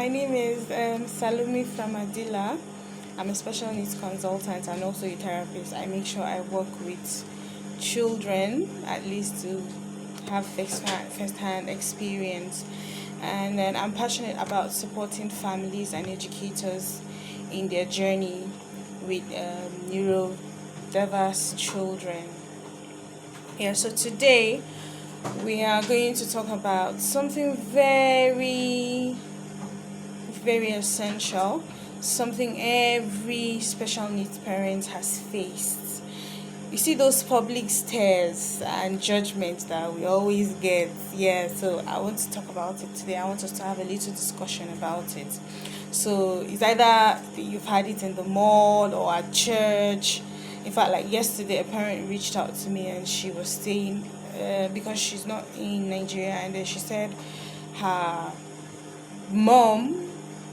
My name is Salumi Framadila. I'm a special needs consultant and also a therapist. I make sure I work with children, at least to have first-hand experience. And then I'm passionate about supporting families and educators in their journey with neurodiverse children. Yeah, so today we are going to talk about something very essential, something every special needs parent has faced. You see those public stares and judgments that we always get. Yeah, so I want to talk about it today. I want us to have a little discussion about it. So it's either you've had it in the mall or at church. In fact, like yesterday, a parent reached out to me and she was saying, because she's not in Nigeria, and then she said her mom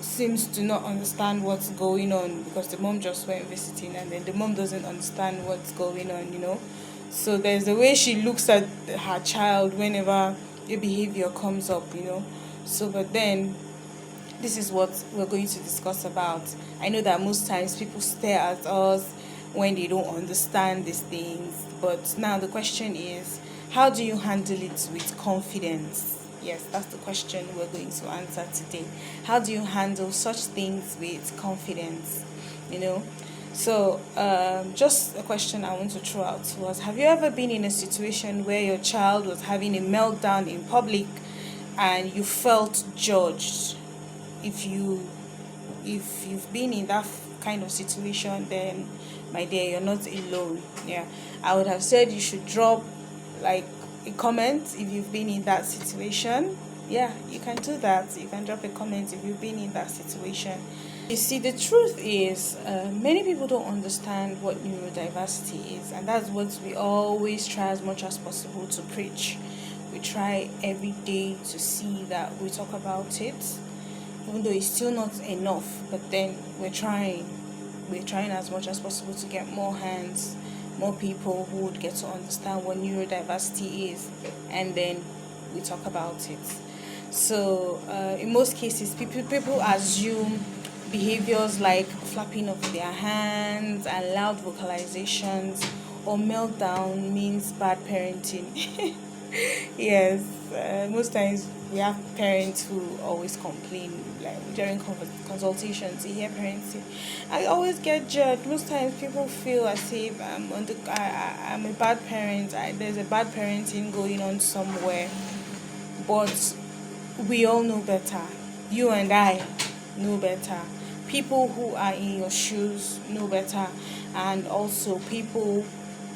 seems to not understand what's going on because the mom just went visiting, and then the mom doesn't understand what's going on. So there's a way she looks at her child whenever a behavior comes up. So but then this is what we're going to discuss about. I know that most times people stare at us when they don't understand these things, but now the question is, how do you handle it with confidence? Yes, that's the question we're going to answer today. How do you handle such things with confidence? You know, so just a question I want to throw out to us: have you ever been in a situation where your child was having a meltdown in public and you felt judged? If you've been in that kind of situation, then my dear, you're not alone. Yeah, I would have said you should drop like a comment if you've been in that situation. Yeah, you can do that. You can drop a comment if you've been in that situation. You see, the truth is, many people don't understand what neurodiversity is, and that's what we always try as much as possible to preach. We try every day to see that we talk about it, even though it's still not enough. But then we're trying as much as possible to get more hands, more people who would get to understand what neurodiversity is, and then we talk about it. So in most cases, people assume behaviors like flapping of their hands and loud vocalizations or meltdown means bad parenting. Yes, most times we have parents who always complain, like during consultations. You hear parents say, "I always get judged." Most times people feel as if I'm a bad parent. There's a bad parenting going on somewhere, but we all know better. You and I know better. People who are in your shoes know better, and also people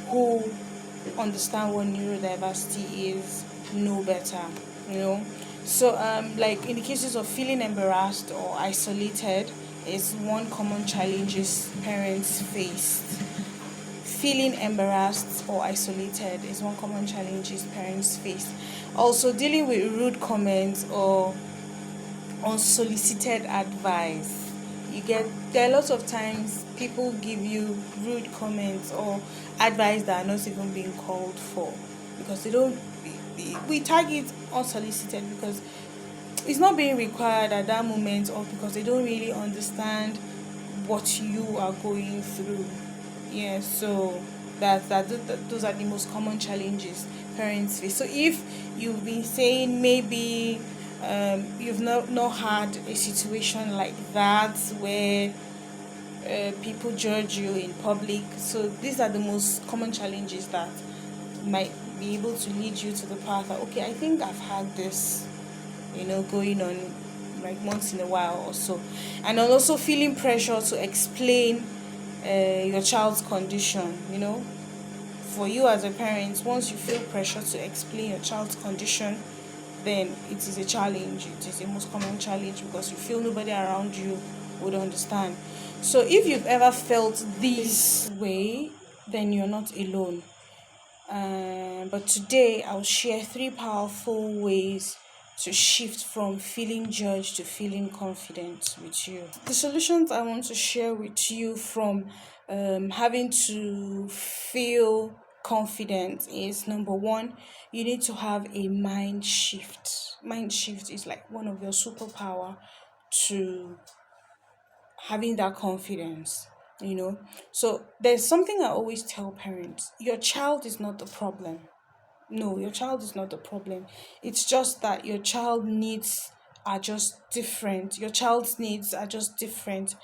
who understand what neurodiversity is know better. you know so like in the cases of feeling embarrassed or isolated is one common challenges parents face. Feeling embarrassed or isolated is one common challenges parents face. Also, dealing with rude comments or unsolicited advice. There are lots of times people give you rude comments or advice that are not even being called for, because they don't we tag it unsolicited because it's not being required at that moment, or because they don't really understand what you are going through. Yeah, so those are the most common challenges parents face. So if you've been saying, maybe you've not had a situation like that where people judge you in public, so these are the most common challenges that might be able to lead you to the path that, okay, I think I've had this going on like once in a while or so. And then also feeling pressure to explain your child's condition. For you as a parent, once you feel pressure to explain your child's condition, then it is a challenge. It is the most common challenge because you feel nobody around you would understand. So if you've ever felt this way, then you're not alone. But today I'll share three powerful ways to shift from feeling judged to feeling confident with you. The solutions I want to share with you from having to feel confident is: number one, you need to have a mind shift. Mind shift is like one of your superpower to having that confidence, So there's something I always tell parents: your child is not the problem. No, your child is not the problem. It's just that your child needs are just different. Your child's needs are just different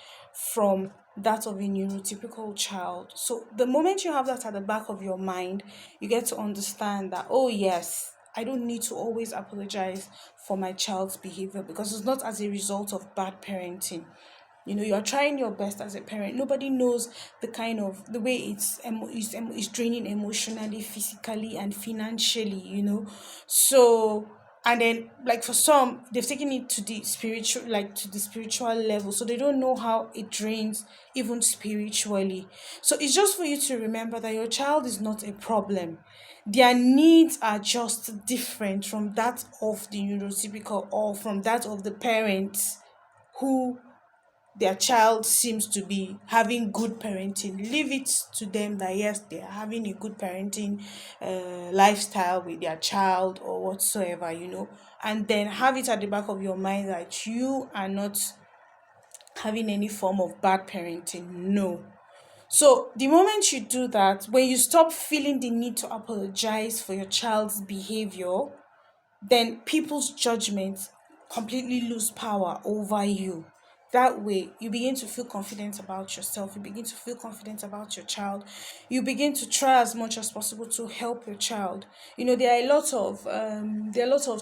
from that of a neurotypical child. So the moment you have that at the back of your mind, you get to understand that, oh yes, I don't need to always apologize for my child's behavior, because it's not as a result of bad parenting. You're trying your best as a parent. Nobody knows the way it's draining emotionally, physically, and financially. So, and then, like, for some, they've taken it to the spiritual, like to the spiritual level, so they don't know how it drains even spiritually. So it's just for you to remember that your child is not a problem. Their needs are just different from that of the neurotypical, or from that of the parents who their child seems to be having good parenting. Leave it to them that yes, they are having a good parenting lifestyle with their child or whatsoever, and then have it at the back of your mind that you are not having any form of bad parenting. No. So the moment you do that, when you stop feeling the need to apologize for your child's behavior, then people's judgments completely lose power over you. That way, you begin to feel confident about yourself. You begin to feel confident about your child. You begin to try as much as possible to help your child. There are a lot of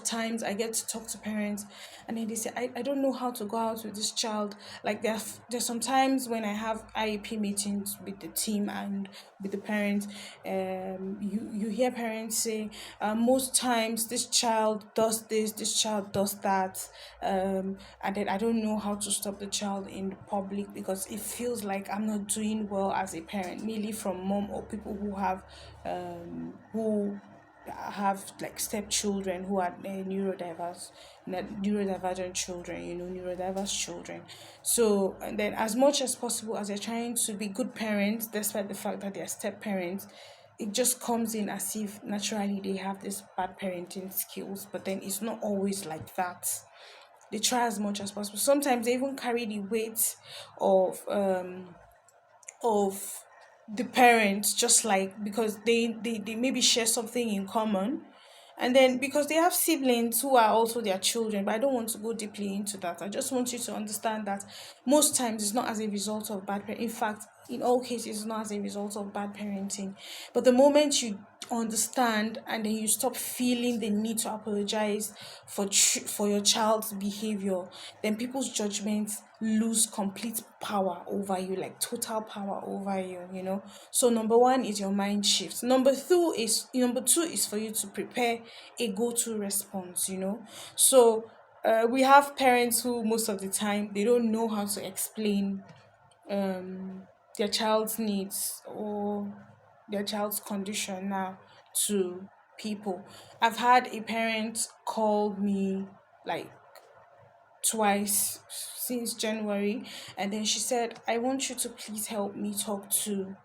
times I get to talk to parents, and then they say, I don't know how to go out with this child. Like, there's sometimes when I have IEP meetings with the team and with the parents, you hear parents say, most times this child does this child does that, and then I don't know how to stop the child in public because it feels like I'm not doing well as a parent, mainly from mom or people who have like stepchildren who are neurodivergent children, neurodiverse children. So, and then as much as possible, as they're trying to be good parents despite the fact that they're step parents, it just comes in as if naturally they have this bad parenting skills, but then it's not always like that. They try as much as possible. Sometimes they even carry the weight of of the parents, just like because they maybe share something in common, and then because they have siblings who are also their children. But I don't want to go deeply into that. I just want you to understand that most times it's not as a result of bad parenting. In fact, in all cases, it's not as a result of bad parenting. But the moment you understand, and then you stop feeling the need to apologize for your child's behavior, then people's judgments lose complete power over you, like total power over you. So number one is your mind shift. Number two is for you to prepare a go-to response. So we have parents who most of the time they don't know how to explain um their child's needs or their child's condition now to people. I've had a parent call me like twice since January, and then she said, I want you to please help me talk to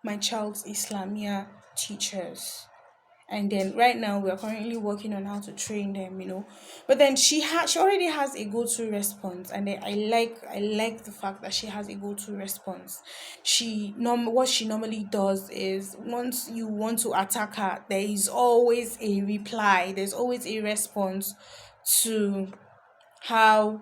my child's Islamia teachers. And then right now we are currently working on how to train them. But then she already has a go-to response, and then I like the fact that she has a go-to response. What she normally does is, once you want to attack her, there is always a reply, there's always a response to how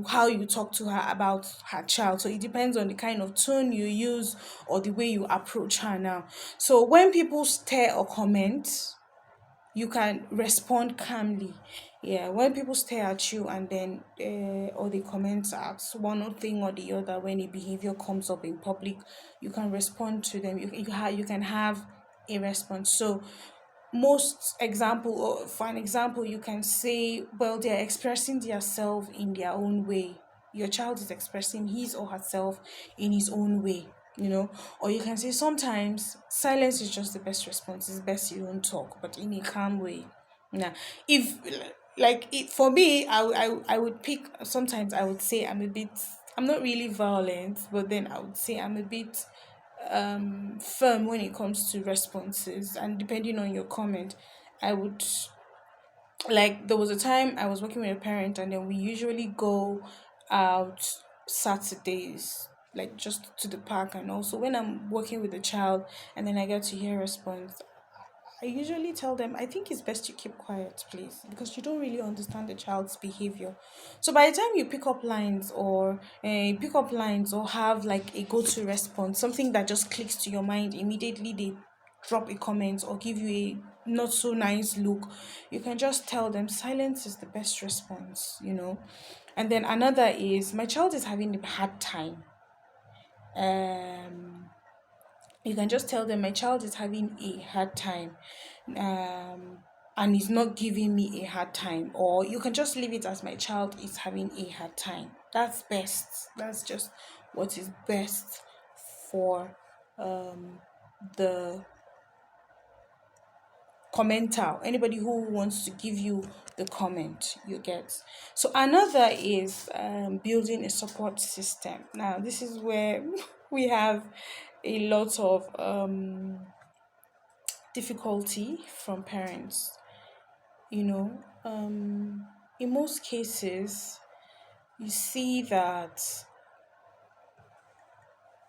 how you talk to her about her child. So it depends on the kind of tone you use or the way you approach her now. So when people stare or comment, you can respond calmly. Yeah, when people stare at you and then or they comment at one thing or the other, when a behavior comes up in public, you can respond to them. You can have a response. So for an example, you can say, well, they're expressing themselves in their own way. Your child is expressing his or herself in his own way. Or you can say, sometimes silence is just the best response. It's best you don't talk, but in a calm way. Now, if like it for me, I would pick. Sometimes I would say I'm not really violent, but then I would say I'm a bit firm when it comes to responses, and depending on your comment, I would Like there was a time I was working with a parent, and then we usually go out Saturdays, like just to the park. And also when I'm working with a child and then I get to hear response, I usually tell them, I think it's best you keep quiet, please, because you don't really understand the child's behavior. So by the time you pick up lines or have like a go-to response, something that just clicks to your mind, immediately they drop a comment or give you a not so nice look, you can just tell them silence is the best response, you know. And then another is my child is having a hard time. Um you can just tell them my child is having a hard time, um and is not giving me a hard time, or you can just leave it as my child is having a hard time. That's best. That's just what is best for um the commenter, anybody who wants to give you the comment, you get. So another is building a support system. Now this is where we have a lot of difficulty from parents, you know. In most cases you see that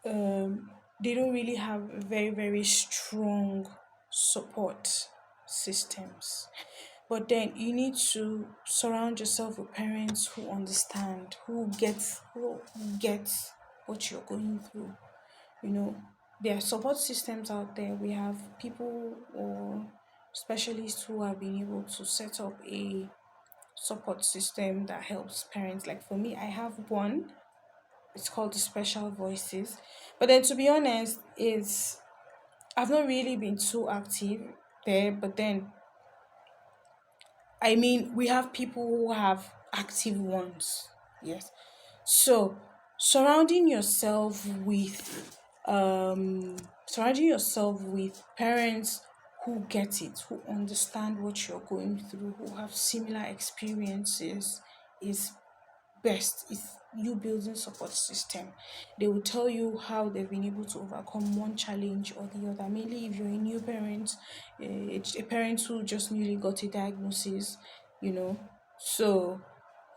um, they don't really have very very strong support systems. But then you need to surround yourself with parents who understand, who get what you're going through, you know. There are support systems out there. We have people or specialists who have been able to set up a support system that helps parents. Like for me, I have one. It's called the Special Voices. But then to be honest, it's I've not really been too active there. But then I mean, we have people who have active ones. Yes. So, surrounding yourself with surrounding yourself with parents who get it, who understand what you're going through, who have similar experiences is best. Is you building support system. They will tell you how they've been able to overcome one challenge or the other. Mainly if you're a new parent, a parent who just newly got a diagnosis, you know. So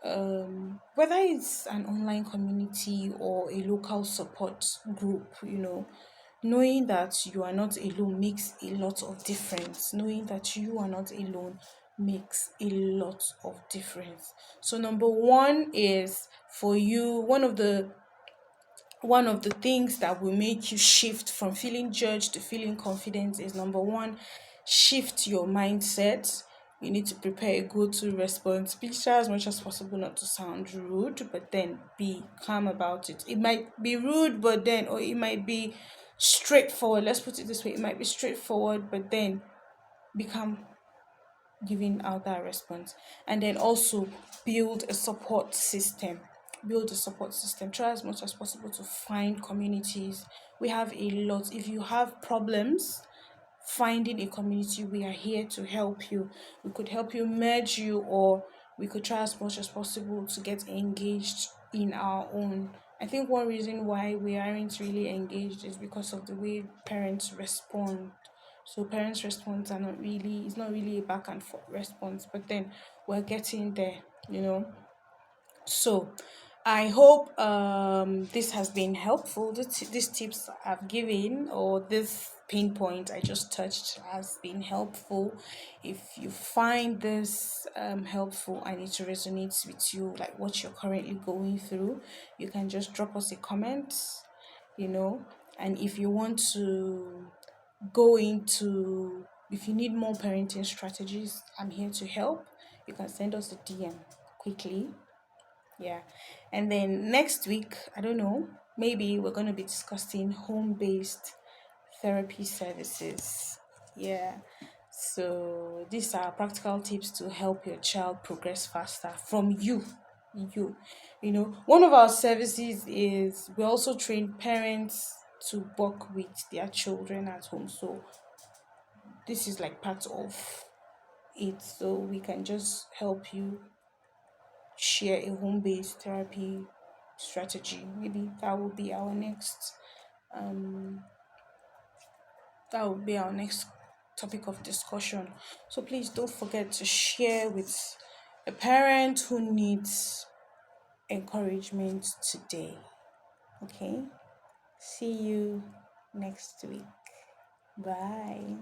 whether it's an online community or a local support group, you know, knowing that you are not alone makes a lot of difference. Knowing that you are not alone makes a lot of difference. So number one is for you, one of the things that will make you shift from feeling judged to feeling confident is number one, shift your mindset. You need to prepare a go-to response. Please try as much as possible not to sound rude, but then be calm about it. It might be rude, but then, or it might be straightforward. Let's put it this way: it might be straightforward, but then become giving out that response. And then also build a support system. Try as much as possible to find communities. We have a lot. If you have problems finding a community, we are here to help you. We could help you, merge you, or we could try as much as possible to get engaged in our own. I think one reason why we aren't really engaged is because of the way parents respond. So parents' response are not really, it's not really a back and forth response, but then we're getting there, you know. So I hope this has been helpful. These tips I've given, or this pain point I just touched, has been helpful. If you find this helpful and it resonates with you, like what you're currently going through, you can just drop us a comment, you know. And if you want to go into, if you need more parenting strategies, I'm here to help. You can send us a DM quickly. Yeah. And then next week, I don't know, maybe we're going to be discussing home based therapy services. Yeah. So these are practical tips to help your child progress faster from you. You, you know, one of our services is we also train parents to work with their children at home. So this is like part of it. So we can just help you share a home-based therapy strategy. Maybe um that will be our next topic of discussion. So please don't forget to share with a parent who needs encouragement today. Okay? See you next week. Bye.